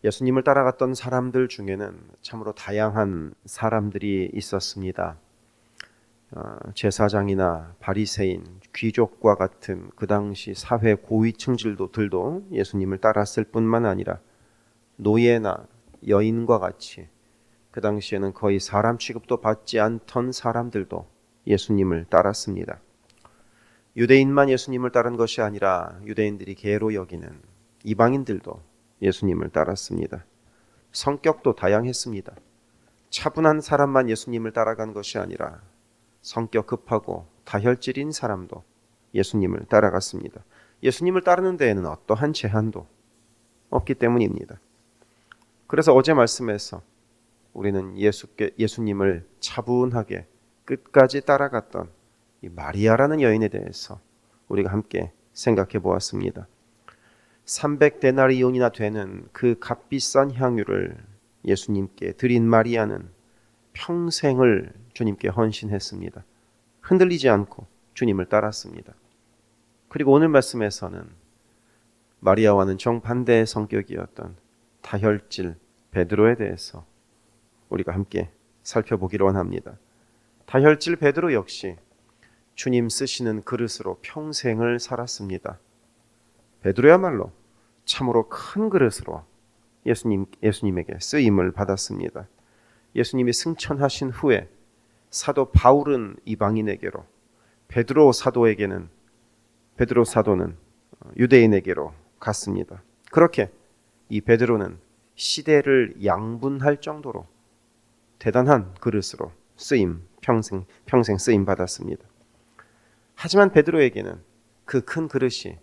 예수님을 따라갔던 사람들 중에는 참으로 다양한 사람들이 있었습니다. 제사장이나 바리새인, 귀족과 같은 그 당시 사회 고위층들도 예수님을 따랐을 뿐만 아니라 노예나 여인과 같이 그 당시에는 거의 사람 취급도 받지 않던 사람들도 예수님을 따랐습니다. 유대인만 예수님을 따른 것이 아니라 유대인들이 게으로 여기는 이방인들도 예수님을 따랐습니다. 성격도 다양했습니다. 차분한 사람만 예수님을 따라간 것이 아니라 성격 급하고 다혈질인 사람도 예수님을 따라갔습니다. 예수님을 따르는 데에는 어떠한 제한도 없기 때문입니다. 그래서 어제 말씀에서 우리는 예수님을 차분하게 끝까지 따라갔던 이 마리아라는 여인에 대해서 우리가 함께 생각해 보았습니다. 300데나리온이나 되는 그 값비싼 향유를 예수님께 드린 마리아는 평생을 주님께 헌신했습니다. 흔들리지 않고 주님을 따랐습니다. 그리고 오늘 말씀에서는 마리아와는 정반대의 성격이었던 다혈질 베드로에 대해서 우리가 함께 살펴보기로 원합니다. 다혈질 베드로 역시 주님 쓰시는 그릇으로 평생을 살았습니다. 베드로야말로 참으로 큰 그릇으로 예수님에게 쓰임을 받았습니다. 예수님이 승천하신 후에 사도 바울은 이방인에게로, 베드로 사도는 유대인에게로 갔습니다. 그렇게 이 베드로는 시대를 양분할 정도로 대단한 그릇으로 평생 쓰임 받았습니다. 하지만 베드로에게는 그 큰 그릇이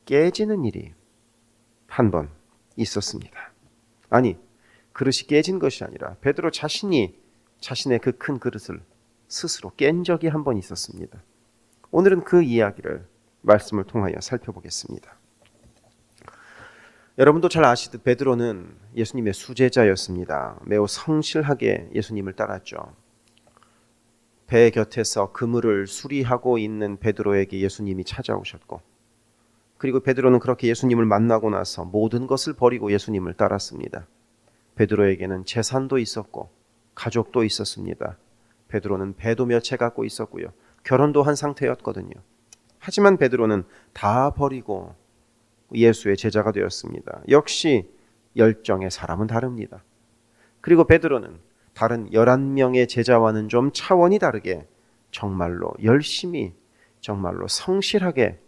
깨지는 일이 한 번 있었습니다. 아니, 그릇이 깨진 것이 아니라 베드로 자신이 자신의 그 큰 그릇을 스스로 깬 적이 한 번 있었습니다. 오늘은 그 이야기를 말씀을 통하여 살펴보겠습니다. 여러분도 잘 아시듯 베드로는 예수님의 수제자였습니다. 매우 성실하게 예수님을 따랐죠. 배 곁에서 그물을 수리하고 있는 베드로에게 예수님이 찾아오셨고, 그리고 베드로는 그렇게 예수님을 만나고 나서 모든 것을 버리고 예수님을 따랐습니다. 베드로에게는 재산도 있었고 가족도 있었습니다. 베드로는 배도 몇 채 갖고 있었고요. 결혼도 한 상태였거든요. 하지만 베드로는 다 버리고 예수의 제자가 되었습니다. 역시 열정의 사람은 다릅니다. 그리고 베드로는 다른 11명의 제자와는 좀 차원이 다르게 정말로 열심히, 정말로 성실하게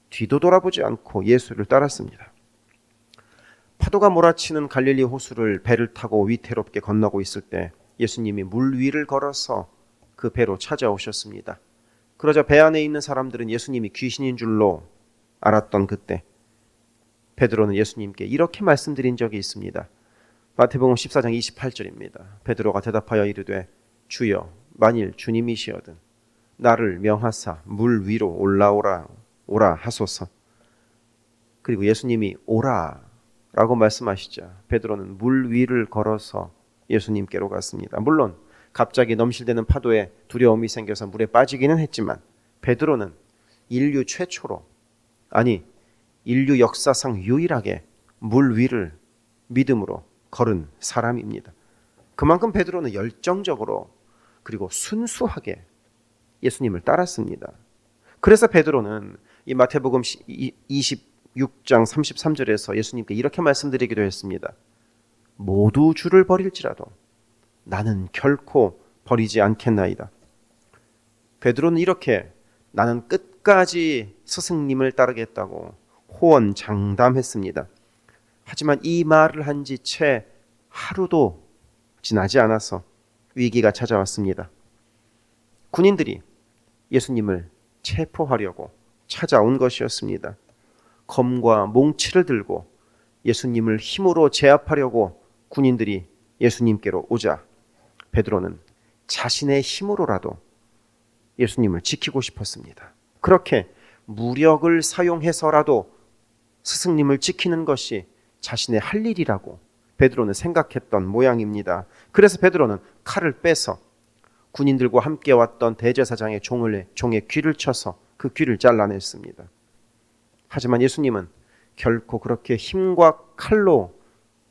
뒤도 돌아보지 않고 예수를 따랐습니다. 파도가 몰아치는 갈릴리 호수를 배를 타고 위태롭게 건너고 있을 때 예수님이 물 위를 걸어서 그 배로 찾아오셨습니다. 그러자 배 안에 있는 사람들은 예수님이 귀신인 줄로 알았던 그때 베드로는 예수님께 이렇게 말씀드린 적이 있습니다. 마태복음 14장 28절입니다. 베드로가 대답하여 이르되 주여, 만일 주님이시여든 나를 명하사 물 위로 오라 하소서. 그리고 예수님이 오라라고 말씀하시자 베드로는 물 위를 걸어서 예수님께로 갔습니다. 물론 갑자기 넘실대는 파도에 두려움이 생겨서 물에 빠지기는 했지만 베드로는 인류 최초로, 아니 인류 역사상 유일하게 물 위를 믿음으로 걸은 사람입니다. 그만큼 베드로는 열정적으로 그리고 순수하게 예수님을 따랐습니다. 그래서 베드로는 이 마태복음 26장 33절에서 예수님께 이렇게 말씀드리기도 했습니다. 모두 주를 버릴지라도 나는 결코 버리지 않겠나이다. 베드로는 이렇게 나는 끝까지 스승님을 따르겠다고 호언장담했습니다. 하지만 이 말을 한 지 채 하루도 지나지 않아서 위기가 찾아왔습니다. 군인들이 예수님을 체포하려고 찾아온 것이었습니다. 검과 몽치를 들고 예수님을 힘으로 제압하려고 군인들이 예수님께로 오자 베드로는 자신의 힘으로라도 예수님을 지키고 싶었습니다. 그렇게 무력을 사용해서라도 스승님을 지키는 것이 자신의 할 일이라고 베드로는 생각했던 모양입니다. 그래서 베드로는 칼을 빼서 군인들과 함께 왔던 대제사장의 종의 귀를 쳐서 그 귀를 잘라냈습니다. 하지만 예수님은 결코 그렇게 힘과 칼로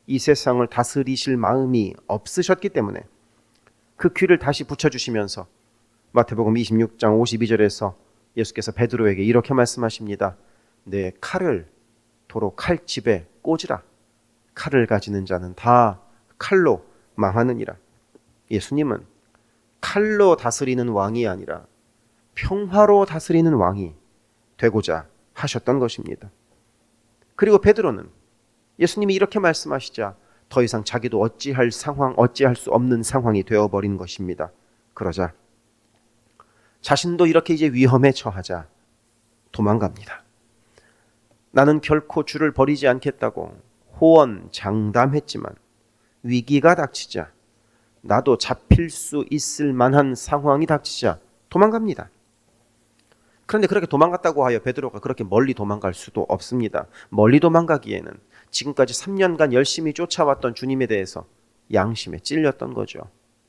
이 세상을 다스리실 마음이 없으셨기 때문에 그 귀를 다시 붙여주시면서 마태복음 26장 52절에서 예수께서 베드로에게 이렇게 말씀하십니다. 내 칼을 도로 칼집에 꽂으라. 칼을 가지는 자는 다 칼로 망하느니라. 예수님은 칼로 다스리는 왕이 아니라 평화로 다스리는 왕이 되고자 하셨던 것입니다. 그리고 베드로는 예수님이 이렇게 말씀하시자 더 이상 자기도 어찌할 수 없는 상황이 되어버린 것입니다. 그러자 자신도 이렇게 이제 위험에 처하자 도망갑니다. 나는 결코 주를 버리지 않겠다고 호언장담했지만 위기가 닥치자, 나도 잡힐 수 있을 만한 상황이 닥치자 도망갑니다. 그런데 그렇게 도망갔다고 하여 베드로가 그렇게 멀리 도망갈 수도 없습니다. 멀리 도망가기에는 지금까지 3년간 열심히 쫓아왔던 주님에 대해서 양심에 찔렸던 거죠.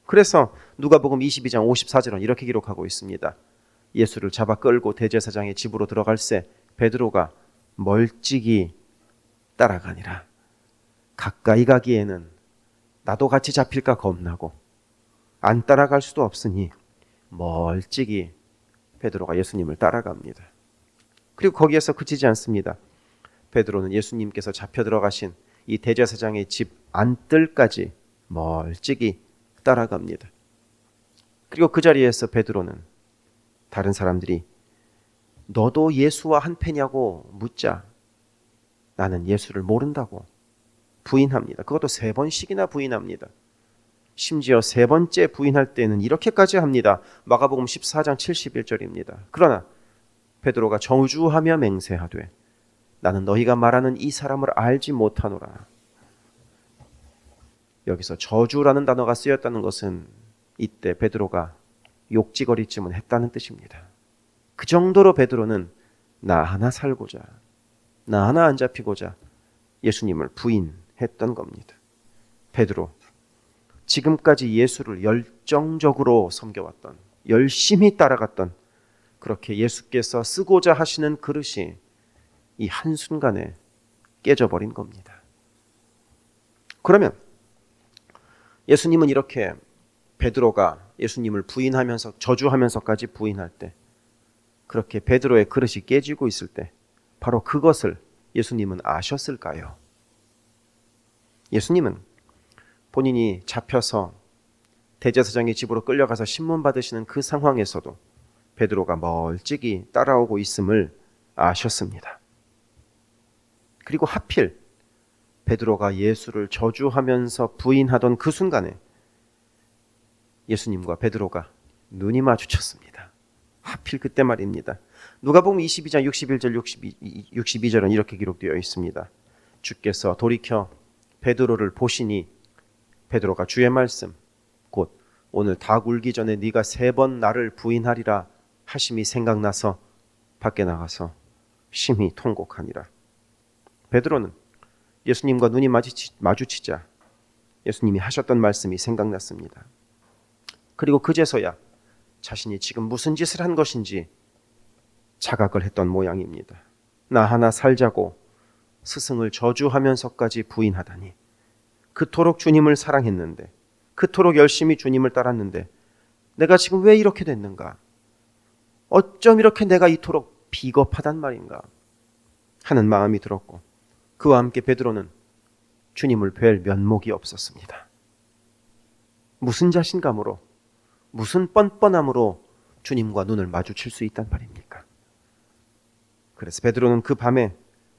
그래서 누가복음 22장 54절은 이렇게 기록하고 있습니다. 예수를 잡아 끌고 대제사장의 집으로 들어갈새 베드로가 멀찍이 따라가니라. 가까이 가기에는 나도 같이 잡힐까 겁나고 안 따라갈 수도 없으니 멀찍이 베드로가 예수님을 따라갑니다. 그리고 거기에서 그치지 않습니다. 베드로는 예수님께서 잡혀 들어가신 이 대제사장의 집 안뜰까지 멀찍이 따라갑니다. 그리고 그 자리에서 베드로는 다른 사람들이 너도 예수와 한패냐고 묻자 나는 예수를 모른다고 부인합니다. 그것도 3번씩이나 부인합니다. 심지어 3번째 부인할 때는 이렇게까지 합니다. 마가복음 14장 71절입니다. 그러나 베드로가 저주하며 맹세하되 나는 너희가 말하는 이 사람을 알지 못하노라. 여기서 저주라는 단어가 쓰였다는 것은 이때 베드로가 욕지거리쯤은 했다는 뜻입니다. 그 정도로 베드로는 나 하나 살고자, 나 하나 안 잡히고자 예수님을 부인했던 겁니다. 베드로, 지금까지 예수를 열정적으로 섬겨왔던, 열심히 따라갔던, 그렇게 예수께서 쓰고자 하시는 그릇이 이 한순간에 깨져버린 겁니다. 그러면 예수님은 이렇게 베드로가 예수님을 부인하면서 저주하면서까지 부인할 때, 그렇게 베드로의 그릇이 깨지고 있을 때 바로 그것을 예수님은 아셨을까요? 예수님은 본인이 잡혀서 대제사장의 집으로 끌려가서 신문 받으시는 그 상황에서도 베드로가 멀찍이 따라오고 있음을 아셨습니다. 그리고 하필 베드로가 예수를 저주하면서 부인하던 그 순간에 예수님과 베드로가 눈이 마주쳤습니다. 하필 그때 말입니다. 누가복음 22장 61절 62절은 이렇게 기록되어 있습니다. 주께서 돌이켜 베드로를 보시니 베드로가 주의 말씀 곧 오늘 닭 울기 전에 네가 3번 나를 부인하리라 하심이 생각나서 밖에 나가서 심히 통곡하니라. 베드로는 예수님과 눈이 마주치자 예수님이 하셨던 말씀이 생각났습니다. 그리고 그제서야 자신이 지금 무슨 짓을 한 것인지 자각을 했던 모양입니다. 나 하나 살자고 스승을 저주하면서까지 부인하다니, 그토록 주님을 사랑했는데, 그토록 열심히 주님을 따랐는데 내가 지금 왜 이렇게 됐는가? 어쩜 이렇게 내가 이토록 비겁하단 말인가? 하는 마음이 들었고, 그와 함께 베드로는 주님을 뵐 면목이 없었습니다. 무슨 자신감으로, 무슨 뻔뻔함으로 주님과 눈을 마주칠 수 있단 말입니까? 그래서 베드로는 그 밤에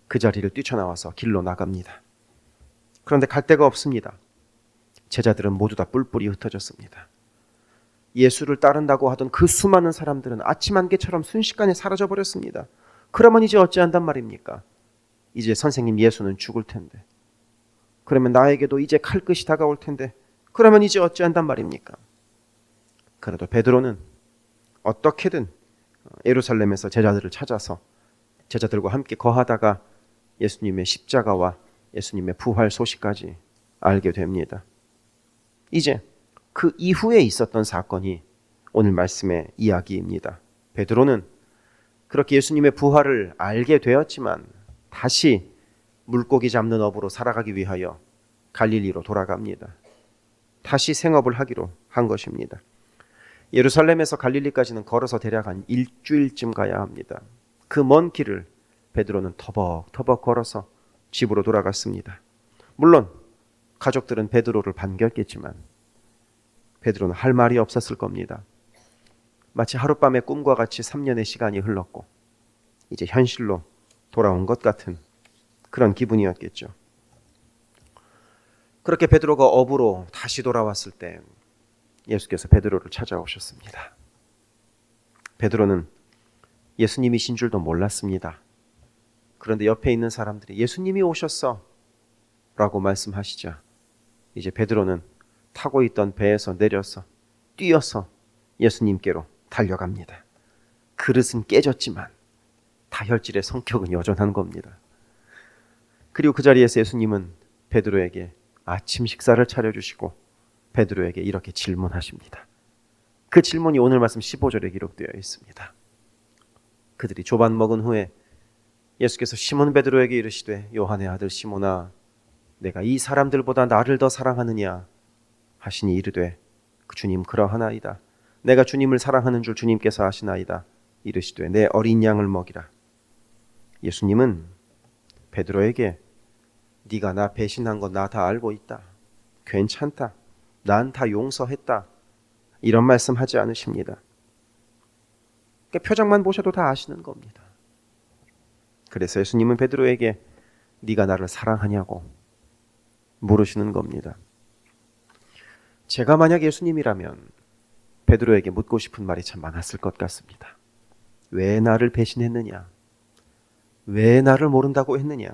그 자리를 뛰쳐나와서 길로 나갑니다. 그런데 갈 데가 없습니다. 제자들은 모두 다 뿔뿔이 흩어졌습니다. 예수를 따른다고 하던 그 수많은 사람들은 아침 안개처럼 순식간에 사라져버렸습니다. 그러면 이제 어찌한단 말입니까? 이제 선생님 예수는 죽을 텐데, 그러면 나에게도 이제 칼끝이 다가올 텐데, 그러면 이제 어찌한단 말입니까? 그래도 베드로는 어떻게든 예루살렘에서 제자들을 찾아서 제자들과 함께 거하다가 예수님의 십자가와 예수님의 부활 소식까지 알게 됩니다. 이제 그 이후에 있었던 사건이 오늘 말씀의 이야기입니다. 베드로는 그렇게 예수님의 부활을 알게 되었지만 다시 물고기 잡는 업으로 살아가기 위하여 갈릴리로 돌아갑니다. 다시 생업을 하기로 한 것입니다. 예루살렘에서 갈릴리까지는 걸어서 대략 한 일주일쯤 가야 합니다. 그 먼 길을 베드로는 터벅터벅 걸어서 집으로 돌아갔습니다. 물론 가족들은 베드로를 반겼겠지만 베드로는 할 말이 없었을 겁니다. 마치 하룻밤의 꿈과 같이 3년의 시간이 흘렀고 이제 현실로 돌아온 것 같은 그런 기분이었겠죠. 그렇게 베드로가 업으로 다시 돌아왔을 때 예수께서 베드로를 찾아오셨습니다. 베드로는 예수님이신 줄도 몰랐습니다. 그런데 옆에 있는 사람들이 예수님이 오셨어 라고 말씀하시자 이제 베드로는 타고 있던 배에서 내려서 뛰어서 예수님께로 달려갑니다. 그릇은 깨졌지만 다혈질의 성격은 여전한 겁니다. 그리고 그 자리에서 예수님은 베드로에게 아침 식사를 차려주시고 베드로에게 이렇게 질문하십니다. 그 질문이 오늘 말씀 15절에 기록되어 있습니다. 그들이 조반 먹은 후에 예수께서 시몬 베드로에게 이르시되 요한의 아들 시몬아 내가 이 사람들보다 나를 더 사랑하느냐 하시니 이르되 주님 그러하나이다. 내가 주님을 사랑하는 줄 주님께서 아시나이다. 이르시되 내 어린 양을 먹이라. 예수님은 베드로에게 네가 나 배신한 거 나 다 알고 있다. 괜찮다. 난 다 용서했다. 이런 말씀하지 않으십니다. 그러니까 표정만 보셔도 다 아시는 겁니다. 그래서 예수님은 베드로에게 네가 나를 사랑하냐고 물으시는 겁니다. 제가 만약 예수님이라면 베드로에게 묻고 싶은 말이 참 많았을 것 같습니다. 왜 나를 배신했느냐? 왜 나를 모른다고 했느냐?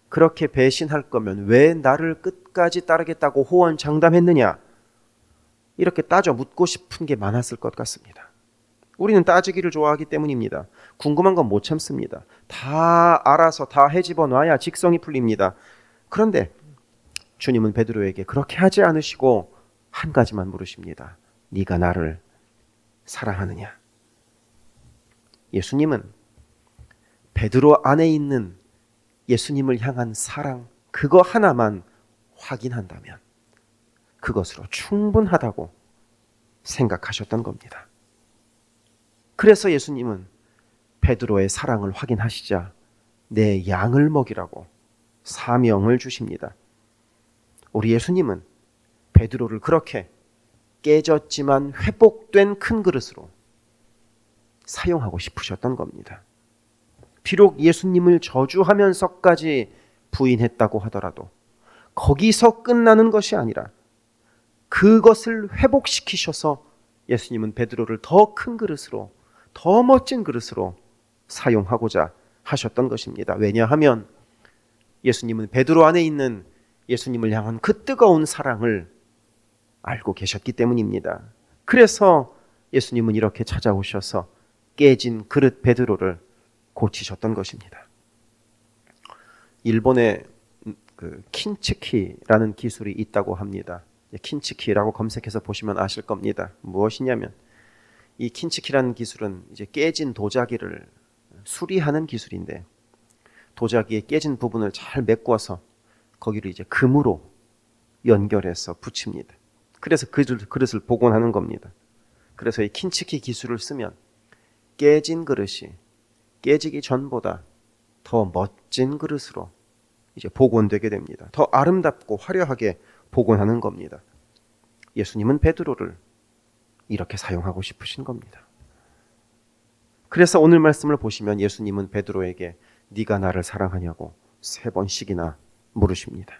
그렇게 배신할 거면 왜 나를 끝까지 따르겠다고 호언장담했느냐? 이렇게 따져 묻고 싶은 게 많았을 것 같습니다. 우리는 따지기를 좋아하기 때문입니다. 궁금한 건 못 참습니다. 다 알아서 다 헤집어 놔야 직성이 풀립니다. 그런데 주님은 베드로에게 그렇게 하지 않으시고 한 가지만 물으십니다. 네가 나를 사랑하느냐? 예수님은 베드로 안에 있는 예수님을 향한 사랑 그거 하나만 확인한다면 그것으로 충분하다고 생각하셨던 겁니다. 그래서 예수님은 베드로의 사랑을 확인하시자 내 양을 먹이라고 사명을 주십니다. 우리 예수님은 베드로를 그렇게 깨졌지만 회복된 큰 그릇으로 사용하고 싶으셨던 겁니다. 비록 예수님을 저주하면서까지 부인했다고 하더라도 거기서 끝나는 것이 아니라 그것을 회복시키셔서 예수님은 베드로를 더 큰 그릇으로 더 멋진 그릇으로 사용하고자 하셨던 것입니다. 왜냐하면 예수님은 베드로 안에 있는 예수님을 향한 그 뜨거운 사랑을 알고 계셨기 때문입니다. 그래서 예수님은 이렇게 찾아오셔서 깨진 그릇 베드로를 고치셨던 것입니다. 일본에 킨츠키라는 기술이 있다고 합니다. 킨츠키라고 검색해서 보시면 아실 겁니다. 무엇이냐면 이 킨츠키라는 기술은 이제 깨진 도자기를 수리하는 기술인데 도자기의 깨진 부분을 잘 메꿔서 거기를 이제 금으로 연결해서 붙입니다. 그래서 그릇을 복원하는 겁니다. 그래서 이 킨츠키 기술을 쓰면 깨진 그릇이 깨지기 전보다 더 멋진 그릇으로 이제 복원되게 됩니다. 더 아름답고 화려하게 복원하는 겁니다. 예수님은 베드로를 이렇게 사용하고 싶으신 겁니다. 그래서 오늘 말씀을 보시면 예수님은 베드로에게 네가 나를 사랑하냐고 3번씩이나 물으십니다.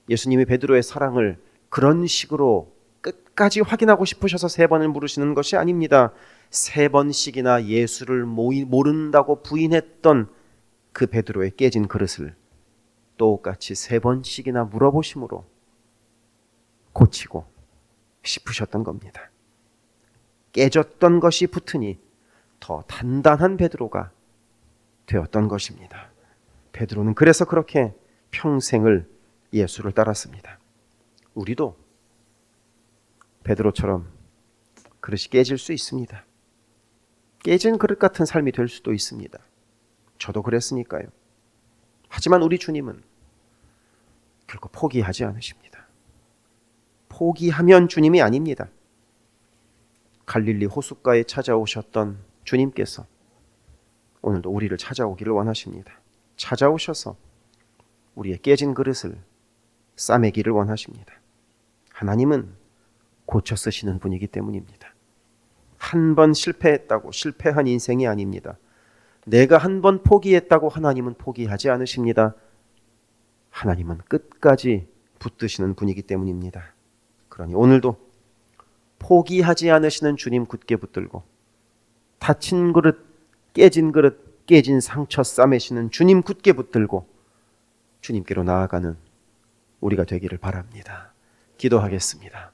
예수님이 베드로의 사랑을 그런 식으로 끝까지 확인하고 싶으셔서 3번을 물으시는 것이 아닙니다. 3번씩이나 예수를 모른다고 부인했던 그 베드로의 깨진 그릇을 똑같이 3번씩이나 물어보심으로 고치고 싶으셨던 겁니다. 깨졌던 것이 붙으니 더 단단한 베드로가 되었던 것입니다. 베드로는 그래서 그렇게 평생을 예수를 따랐습니다. 우리도 베드로처럼 그릇이 깨질 수 있습니다. 깨진 그릇 같은 삶이 될 수도 있습니다. 저도 그랬으니까요. 하지만 우리 주님은 결코 포기하지 않으십니다. 포기하면 주님이 아닙니다. 갈릴리 호숫가에 찾아오셨던 주님께서 오늘도 우리를 찾아오기를 원하십니다. 찾아오셔서 우리의 깨진 그릇을 싸매기를 원하십니다. 하나님은 고쳐 쓰시는 분이기 때문입니다. 한 번 실패했다고 실패한 인생이 아닙니다. 내가 한 번 포기했다고 하나님은 포기하지 않으십니다. 하나님은 끝까지 붙드시는 분이기 때문입니다. 그러니 오늘도 포기하지 않으시는 주님 굳게 붙들고 다친 그릇, 깨진 상처 싸매시는 주님 굳게 붙들고 주님께로 나아가는 우리가 되기를 바랍니다. 기도하겠습니다.